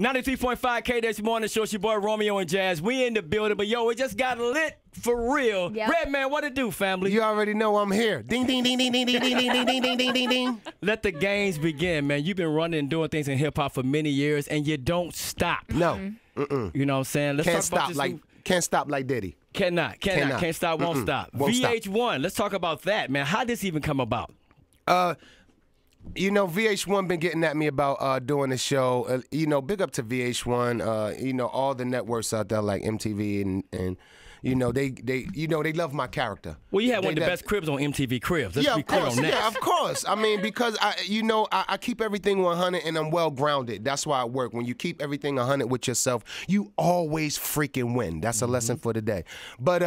93.5 KDAY Morning Show. It's your boy Romeo and Jaz. We in the building, but yo, it just got lit for real. Yep. Redman, what it do, family? You already know I'm here. Ding, ding, ding, ding, ding, ding, ding, ding, ding, ding, ding, ding, ding. Let the games begin, man. You've been running and doing things in hip hop for many years, and you don't stop. No. You know what I'm saying? Let's Can't talk about stop this like can't stop like Diddy. Cannot. Can't stop, won't stop. Won't stop. VH1, let's talk about that, man. How did this even come about? You know, VH1 been getting at me about doing the show. You know, big up to VH1. You know, all the networks out there like MTV and you know they love my character. Well, you had one of the best cribs on MTV Cribs. Let's be clear on that. Yeah, of course. I mean, because I keep everything 100 and I'm well grounded. That's why I work. When you keep everything 100 with yourself, you always freaking win. That's a lesson for the day. But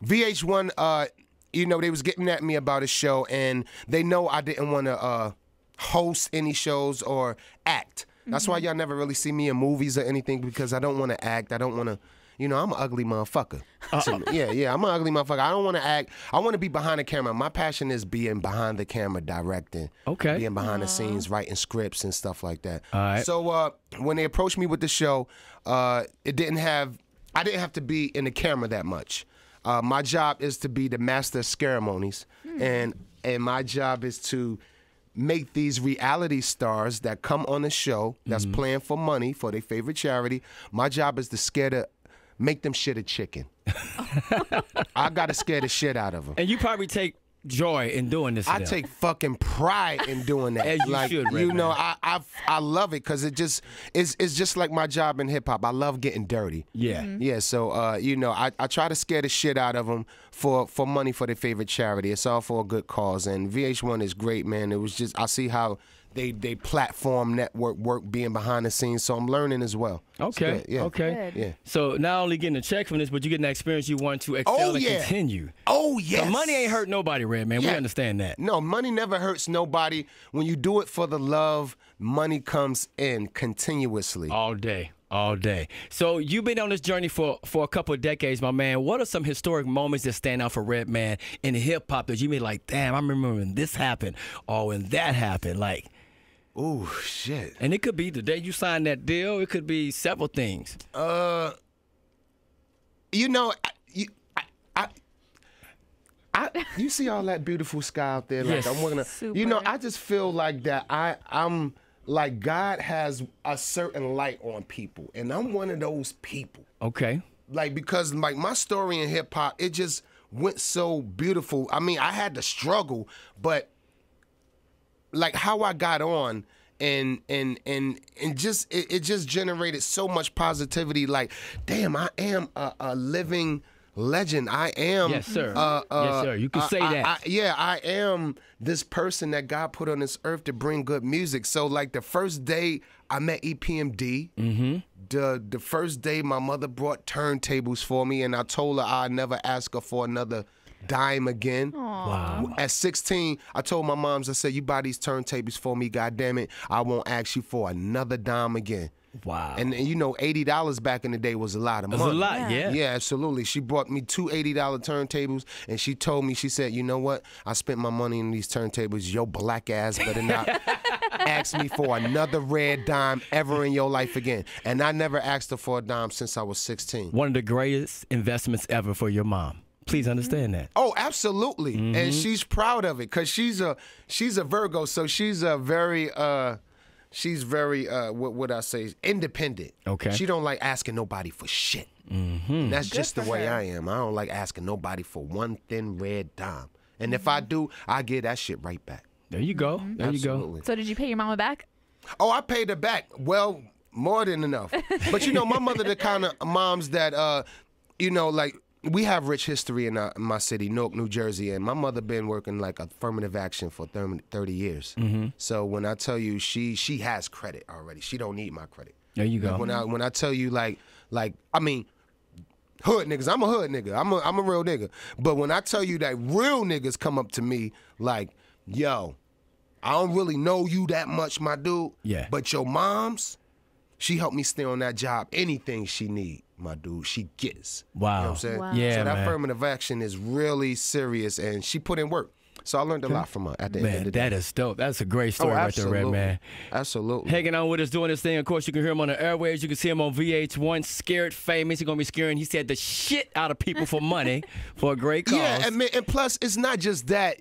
VH1. You know, they was getting at me about a show, and they know I didn't want to host any shows or act. That's why y'all never really see me in movies or anything, because I don't want to act. I don't want to, you know, I'm an ugly motherfucker. Yeah, I'm an ugly motherfucker. I don't want to act. I want to be behind the camera. My passion is being behind the camera, directing, being behind the scenes, writing scripts and stuff like that. All right. So when they approached me with the show, I didn't have to be in the camera that much. My job is to be the master of ceremonies, and my job is to make these reality stars that come on the show that's playing for money for their favorite charity. My job is to make them shit a chicken. I gotta scare the shit out of them. And you probably take joy in doing this. I take fucking pride in doing that. As you should, Redman. You know, I love it because it's just like my job in hip hop. I love getting dirty. Yeah. Yeah. So you know, I try to scare the shit out of them for money for their favorite charity. It's all for a good cause. And VH1 is great, man. It was just I see how they platform network work being behind the scenes, so I'm learning as well. Okay. Yeah. Okay. Good. Yeah. So not only getting a check from this, but you getting the experience you want to excel and continue. Oh yeah. So money ain't hurt nobody, Redman. We understand that. No, money never hurts nobody. When you do it for the love, money comes in continuously. All day. All day. So you've been on this journey for a couple of decades, my man. What are some historic moments that stand out for Redman in hip hop that you made like, damn, I remember when this happened or when that happened? Like, ooh, shit. and it could be the day you signed that deal. It could be several things. You know, you see all that beautiful sky out there? Like, Yes. I'm gonna, you know, I just feel like that I'm like God has a certain light on people, and I'm one of those people. Okay. Like, because like my story in hip hop, it just went so beautiful. I mean, I had to struggle, but like how I got on and just it just generated so much positivity. Like, damn, I am a living legend. I am. Yes, sir. Yes, sir. You can say that. I am this person that God put on this earth to bring good music. So like the first day I met EPMD, the first day my mother brought turntables for me, and I told her I'd never ask her for another dime again. Wow. At 16, I told my moms, I said, you buy these turntables for me, God damn it, I won't ask you for another dime again. Wow. And you know, $80 back in the day was a lot of money. It was a lot, yeah. Yeah, absolutely. She brought me two $80 turntables, and she told me, she said, you know what? I spent my money on these turntables. Your black ass better not ask me for another red dime ever in your life again. And I never asked her for a dime since I was 16. One of the greatest investments ever for your mom. Please understand that. Oh, absolutely. And she's proud of it because she's a Virgo, so she's a very what would I say, independent. Okay. She don't like asking nobody for shit. And that's just the way I am. I don't like asking nobody for one thin red dime. And if I do, I get that shit right back. There you go. There you go. So did you pay your mama back? Oh, I paid her back. Well, more than enough. But you know, my mother the kind of moms that, you know, like, we have rich history in my city, Newark, New Jersey, and my mother been working like affirmative action for 30 years. So when I tell you she has credit already, she don't need my credit. There you go. Like when I tell you like I mean, hood niggas, I'm a hood nigga, I'm a real nigga. But when I tell you that real niggas come up to me like, yo, I don't really know you that much, my dude. Yeah. But your mom's, she helped me stay on that job. Anything she need, my dude, she gets. Wow. You know what I'm saying? Wow. Yeah, so that man. affirmative action is really serious, and she put in work. So I learned a lot from her at the end of the day. That is dope. That's a great story right there, Redman. Absolutely. Hanging on with us, doing this thing. Of course, you can hear him on the airwaves. You can see him on VH1, Scared Famous. He's going to be scaring, he said, the shit out of people for money for a great cause. Yeah, and plus, it's not just that.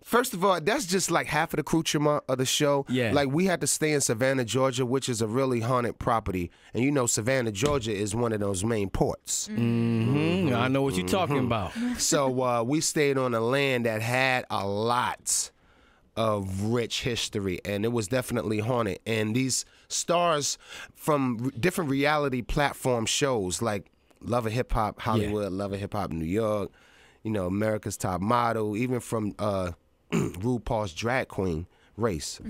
First of all, that's just like half of the accoutrement of the show. Yeah. Like, we had to stay in Savannah, Georgia, which is a really haunted property. And you know, Savannah, Georgia is one of those main ports. Mm-hmm. I know what you're talking about. So we stayed on a land that had a lot of rich history, and it was definitely haunted. And these stars from different reality platform shows, like Love of Hip Hop Hollywood, Love of Hip Hop New York, you know, America's Top Model, even from RuPaul's Drag Queen race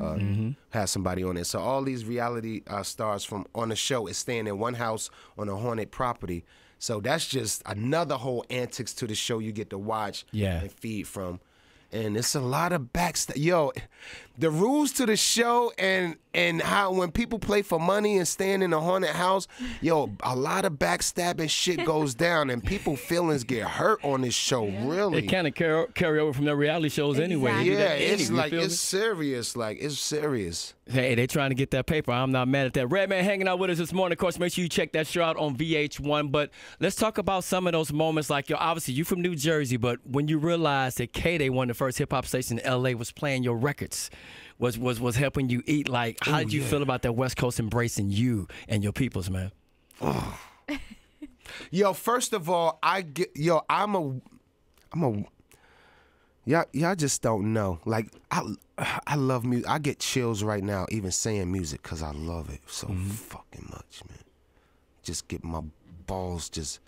has somebody on it. So all these reality stars from on the show is staying in one house on a haunted property. So that's just another whole antics to the show you get to watch and feed from. And it's a lot of backstab. Yo, the rules to the show and how when people play for money and stand in a haunted house, yo, a lot of backstabbing shit goes down, and people feelings get hurt on this show. Really, it kind of carry over from their reality shows anyway. Yeah, it's like it's serious. Like it's serious. Hey, they trying to get that paper. I'm not mad at that. Redman hanging out with us this morning. Of course, make sure you check that show out on VH1. But let's talk about some of those moments. Like, yo, obviously you from New Jersey, but when you realized that KDAY, one of the first hip hop stations in LA, was playing your records, was helping you eat. Like, how did you feel about that West Coast embracing you and your peoples, man? Oh. Yo, first of all, y'all just don't know. Like, I love music. I get chills right now even saying music because I love it so fucking much, man. Just get my balls just.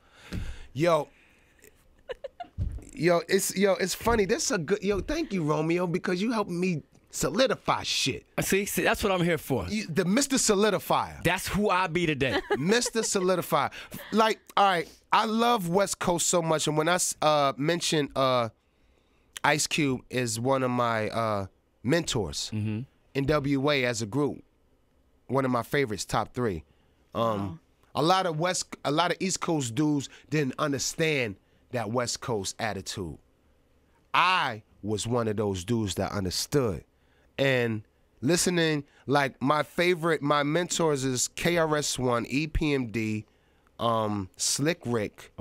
It's funny. This a good thank you, Romeo, because you helped me solidify shit. See, that's what I'm here for. The Mr. Solidifier. That's who I be today. Mr. Solidifier. Like, all right, I love West Coast so much, and when I mentioned Ice Cube is one of my mentors. NWA as a group, one of my favorites, top 3. A lot of East Coast dudes didn't understand that West Coast attitude. I was one of those dudes that understood. And listening, like my mentors is KRS-One, EPMD, Slick Rick,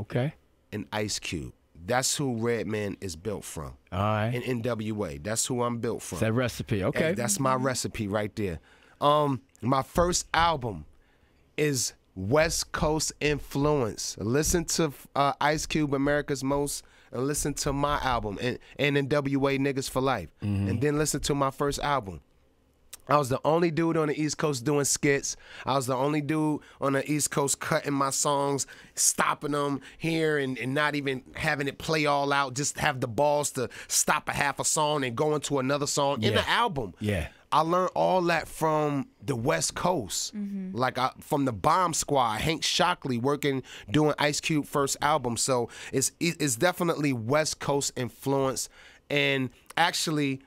and Ice Cube. That's who Redman is built from. All right. And NWA. That's who I'm built from. It's that recipe, okay. And that's my recipe right there. My first album is West Coast influence. Listen to Ice Cube, America's Most, and listen to my album, and NWA, Niggas for Life. And then listen to my first album. I was the only dude on the East Coast doing skits. I was the only dude on the East Coast cutting my songs, stopping them here and not even having it play all out, just have the balls to stop a half a song and go into another song in the album. Yeah. I learned all that from the West Coast. Like from the Bomb Squad, Hank Shockley doing Ice Cube first album. So it's definitely West Coast influence. And actually,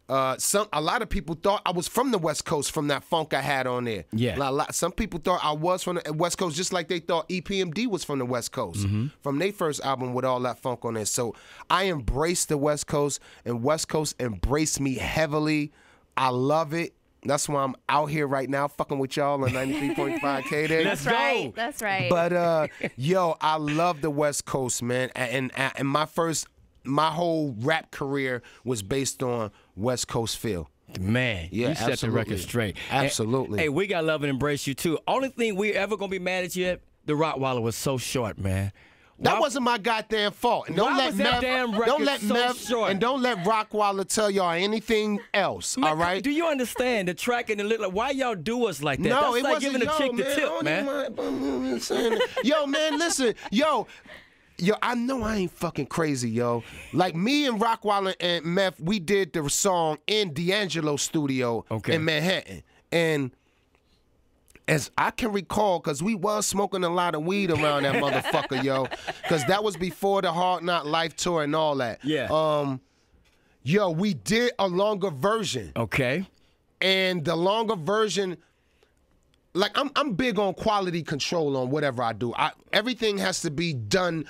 a lot of people thought I was from the West Coast from that funk I had on there. Yeah. Some people thought I was from the West Coast, just like they thought EPMD was from the West Coast from their first album with all that funk on there. So I embraced the West Coast, and West Coast embraced me heavily. I love it. That's why I'm out here right now fucking with y'all on 93.5 KDAY. Let's go. That's right. But yo, I love the West Coast, man. And my whole rap career was based on West Coast feel. Man, yeah, you set the record straight. Absolutely. And, hey, we got love and embrace you too. Only thing we ever gonna be mad at you at, the Rottweiler was so short, man. That wasn't my goddamn fault. And don't let Mev, and don't let Rottweiler tell y'all anything else. Man, all right? Do you understand the track and the lyric? Like, why y'all do us like that? No, that's it like wasn't. Giving a chick the tip, man. Yo, man, listen, yo, I know I ain't fucking crazy, yo. Like me and Rottweiler and Meth, we did the song in D'Angelo's studio in Manhattan, and as I can recall, because we was smoking a lot of weed around that motherfucker, yo. Because that was before the Hard Knock Life tour and all that. Yeah. Yo, we did a longer version. Okay. And the longer version, like I'm big on quality control on whatever I do. Everything has to be done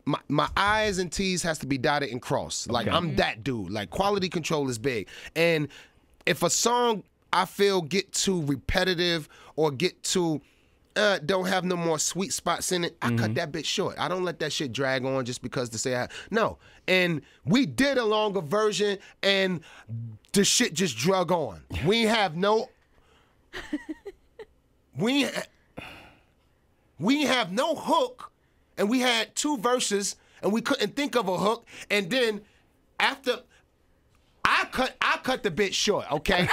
my I's and T's has to be dotted and crossed. Like I'm that dude. Like quality control is big. And if a song I feel get too repetitive or get too don't have no more sweet spots in it, I cut that bitch short. I don't let that shit drag on just because to say no. And we did a longer version and the shit just drug on. We have no we have no hook, and we had 2 verses and we couldn't think of a hook, and then after I cut the bit short, okay?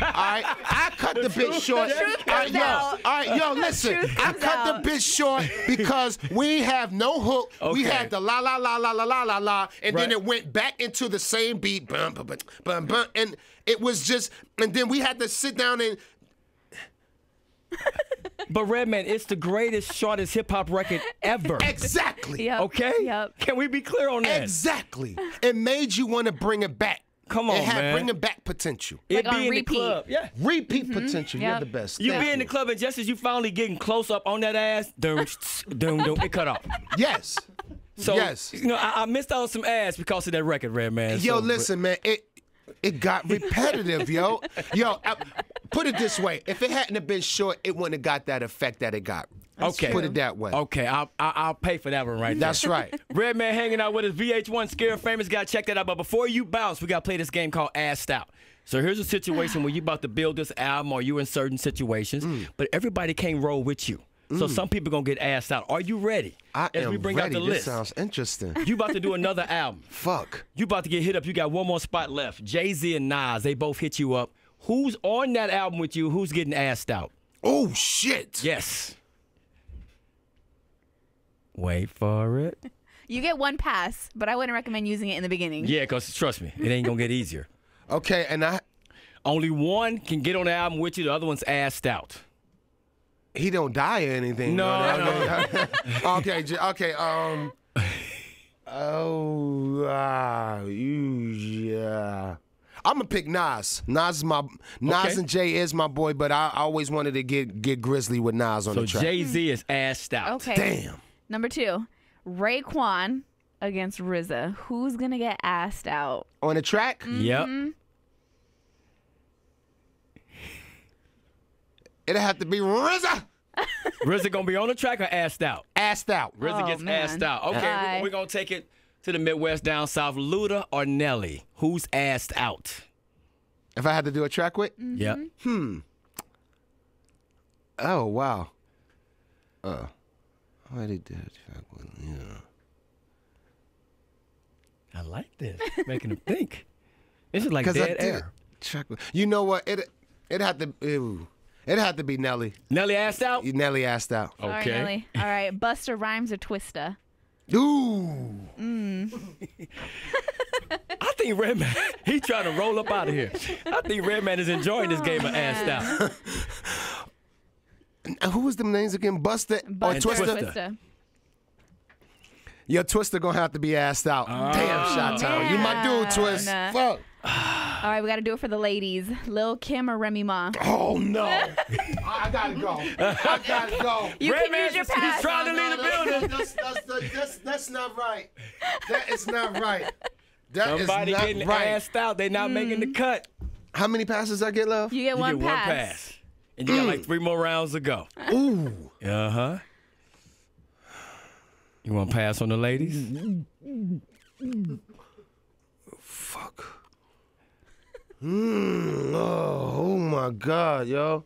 All right, I cut the bit short. All right, yo, listen. I cut the bit short because we have no hook. Okay. We had the la la la la la la la la, and then it went back into the same beat, bum, bum, bum, bum, bum, and it was just, and then we had to sit down and. But Redman, it's the greatest, shortest hip hop record ever. Exactly. Yep. Okay. Yep. Can we be clear on that? Exactly. It made you want to bring it back. Come on, it had man. bringing back potential. Like It be on in repeat. the club. Yeah. Repeat potential. Yep. You're the best. You Thank be in the club, and just as you finally getting close up on that ass, doom, it cut off. Yes. So, yes. you know, I missed out on some ass because of that record, Redman. Yo, So, listen, man. It got repetitive, yo. Yo, put it this way. If it hadn't have been short, it wouldn't have got that effect that it got. Okay. Put it that way. Okay, I'll pay for that one right there. That's right. Redman hanging out with us, VH1 Scared Famous guy. Check that out. But before you bounce, we got to play this game called Assed Out. So here's a situation where you about to build this album or you in certain situations, but everybody can't roll with you. So some people going to get asked out. Are you ready? I As am we bring ready. out the This list. sounds interesting. You about to do another album. Fuck. You about to get hit up. You got one more spot left. Jay-Z and Nas, they both hit you up. Who's on that album with you? Who's getting asked out? Oh, shit. Yes. Wait for it. You get 1 pass, but I wouldn't recommend using it in the beginning. Yeah, because trust me, it ain't going to get easier. Okay, and Only one can get on the album with you. The other one's asked out. he don't die or anything. No. Okay, okay. Yeah. I'm gonna pick Nas. Nas and Jay is my boy, but I always wanted to get Grizzly with Nas on the track. So Jay-Z is asked out. Okay. Damn. Number 2, Raekwon against RZA. Who's gonna get asked out? On the track? Yep. It'll have to be RZA. RZA gonna be on the track or asked out? Asked out. RZA Oh, gets man. asked out. Okay, Bye. we're gonna take it to the Midwest down south. Luda or Nelly? Who's asked out? If I had to do a track with? Yep. Oh, wow. Why did that track with? Yeah. I like this. Making him think. This is like 'Cause I dead did air. track with. You know what? It had to. It had to be Nelly. Nelly asked out? Nelly asked out. All right, Okay. Nelly. All right, Busta Rhymes or Twista? Ooh. I think Redman, he's trying to roll up out of here. I think Redman is enjoying this game of asked out. And who was them names again? Busta or Busta or Twista? Twista. Your Twista gonna have to be asked out. Damn, Shot-Town. You my dude, Twist. Man. Fuck. All right, we got to do it for the ladies. Lil' Kim or Remy Ma? Oh no. I gotta go. I gotta go. You can Redman, use your he's pass. trying to leave the building. That's not right. That is not right. That is Somebody not getting right. asked out. They not making the cut. How many passes I get left? You get You one get pass. one pass. And you got like 3 more rounds to go. Ooh. Uh-huh. You want to pass on the ladies? Fuck. Oh my God, yo.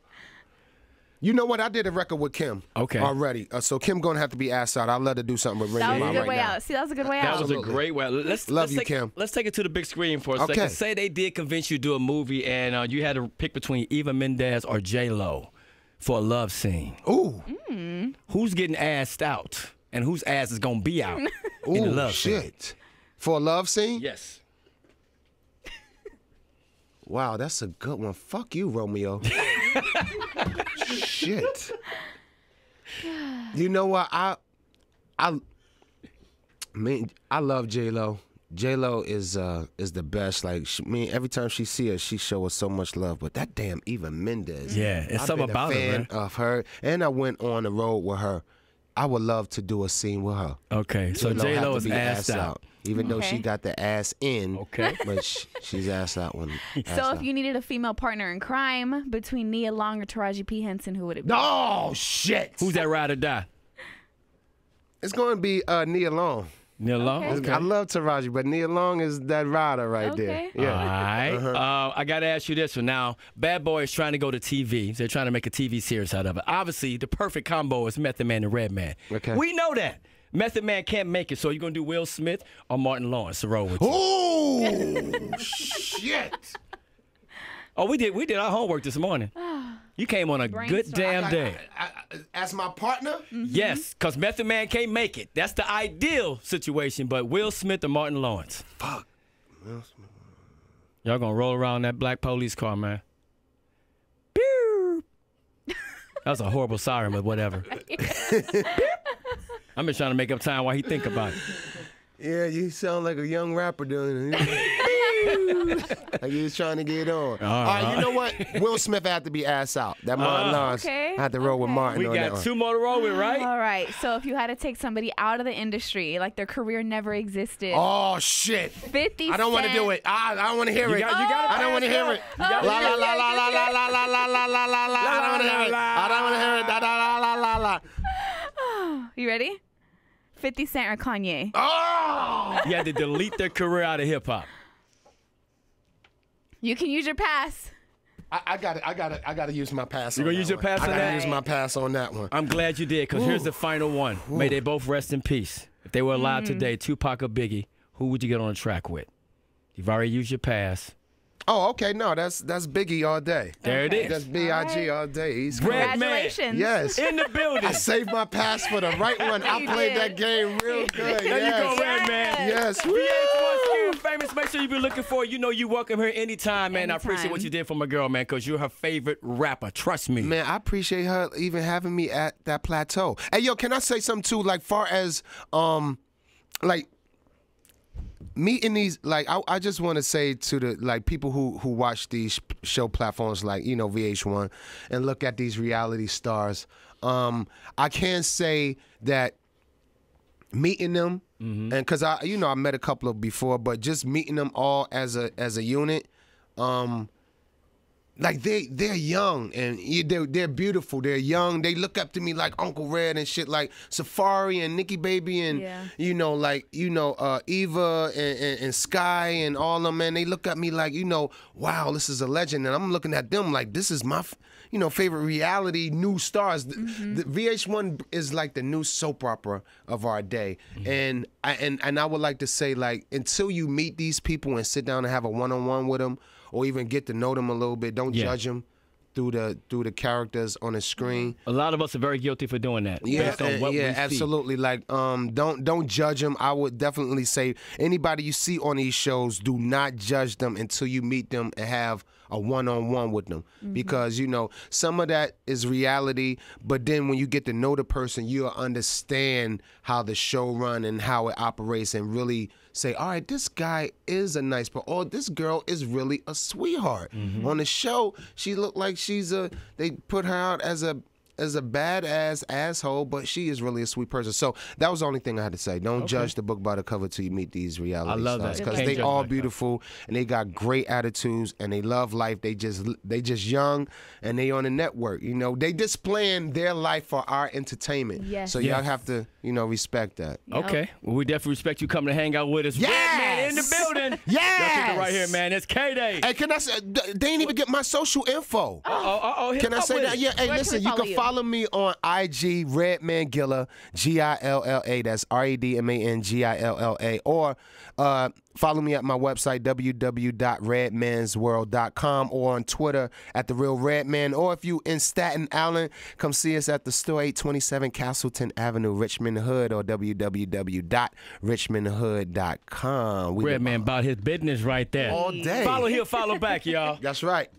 You know what? I did a record with Kim. Okay. Already. So Kim gonna have to be asked out. I'd love to do something with That Remy was Ma a good right way now. out. See, that was a good way That out. was a Absolutely. great way. Let's you, Kim. Let's take it to the big screen for a Okay. second. Say they did convince you to do a movie and you had to pick between Eva Mendes or J-Lo for a love scene. Ooh. Who's getting asked out and whose ass is going to be out in the Ooh, love scene? shit. For a love scene? Yes. Wow, that's a good one. Fuck you, Romeo. Shit. You know what? I love J-Lo. J-Lo is the best. Like, every time she see her, she show us so much love. But that damn Eva Mendes. Yeah, it's I've something been about a her, fan man. of her. And I went on the road with her. I would love to do a scene with her. Okay, so J-Lo is assed out. Even though she got the ass in, but she's assed out when. So if you needed a female partner in crime between Nia Long or Taraji P. Henson, who would it be? Oh shit! Who's that ride or die? It's going to be Nia Long. Nia Long? Okay. I love Taraji, but Nia Long is that rider right there. Yeah. All right. I got to ask you this one. Now, Bad Boy is trying to go to TV. They're trying to make a TV series out of it. Obviously, the perfect combo is Method Man and Redman. Okay. We know that. Method Man can't make it, so you're going to do Will Smith or Martin Lawrence to roll with you. Oh, shit. Oh, we did our homework this morning. You came on a good damn day. As my partner? Yes, because Method Man can't make it. That's the ideal situation, but Will Smith or Martin Lawrence? Fuck. Will Smith. Y'all going to roll around that black police car, man. Pew! That was a horrible siren, but whatever. I'm just trying to make up time while he think about it. Yeah, you sound like a young rapper doing it. Like he was trying to get on. All right, you know what? Will Smith had to be ass out. That Martin Lawrence had to roll with Martin. We got two more to roll with, right? All right. So if you had to take somebody out of the industry, like their career never existed. Oh shit! 50 I don't want to do it. I don't want to hear it. I don't want to hear it. La la la la la la la la la la la la la. I don't want to hear it. I don't want to hear it. La la la la la. You ready? 50 Cent or Kanye? Oh! You had to delete their career out of hip hop. You can use your pass. I got to use my pass. You gonna use your pass on that? I got to use my pass on that one. I'm glad you did, because here's the final one. May they both rest in peace. If they were alive today, Tupac or Biggie, who would you get on a track with? You've already used your pass. Oh, okay. No, that's Biggie all day. There it is. That's B.I.G. all day. He's Congratulations. Yes. In the building. I saved my pass for the right one. I played that game real good. There you go, Redman. Yes. VH1 Famous. Make sure you be looking for. You know you welcome her anytime, man. I appreciate what you did for my girl, man, because you're her favorite rapper. Trust me. Man, I appreciate her even having me at that plateau. Hey, yo, can I say something too? Like, far as like meeting these, like, I just want to say to the people who watch these show platforms like, you know, VH1 and look at these reality stars. I can't say that meeting them, and because I met a couple of before, but just meeting them all as a unit, like they're young and they're beautiful. They're young. They look up to me like Uncle Red and shit, like Safari and Nikki Baby and Eva and Sky and all of them. Man, they look at me like, wow, this is a legend, and I'm looking at them like this is my favorite reality new stars. The VH1 is like the new soap opera of our day, and I would like to say, like, until you meet these people and sit down and have a one-on-one with them, or even get to know them a little bit, don't judge them through the characters on the screen. A lot of us are very guilty for doing that. Based on what we see. Absolutely. Like, don't judge them. I would definitely say anybody you see on these shows, do not judge them until you meet them and have a one-on-one with them, because some of that is reality, but then when you get to know the person, you'll understand how the show run and how it operates, and really say, all right, this guy is a nice person, or this girl is really a sweetheart. On the show, she looked like they put her out as a badass asshole, but she is really a sweet person. So that was the only thing I had to say. Don't judge the book by the cover till you meet these reality stars. I love that, because they all beautiful and they got great attitudes and they love life. They just young and they on the network. They displaying their life for our entertainment. Yes. So y'all have to respect that. Okay. Well, we definitely respect you coming to hang out with us. Yes. Redman in the building. Yes. Y'all keep it right here, man. It's KDAY. Hey, can I say, they ain't even get my social info. Can I say that? Yeah. Hey, listen, you can follow me on IG, Redman Gilla, Gilla. That's RedmanGilla. Or follow me at my website, www.redmansworld.com, or on Twitter at @TheRealRedman. Or if you in Staten Island, come see us at the store, 827 Castleton Avenue, Richmond Hood, or www.richmondhood.com. Redman about his business right there. All day. Follow here, follow back, y'all. That's right.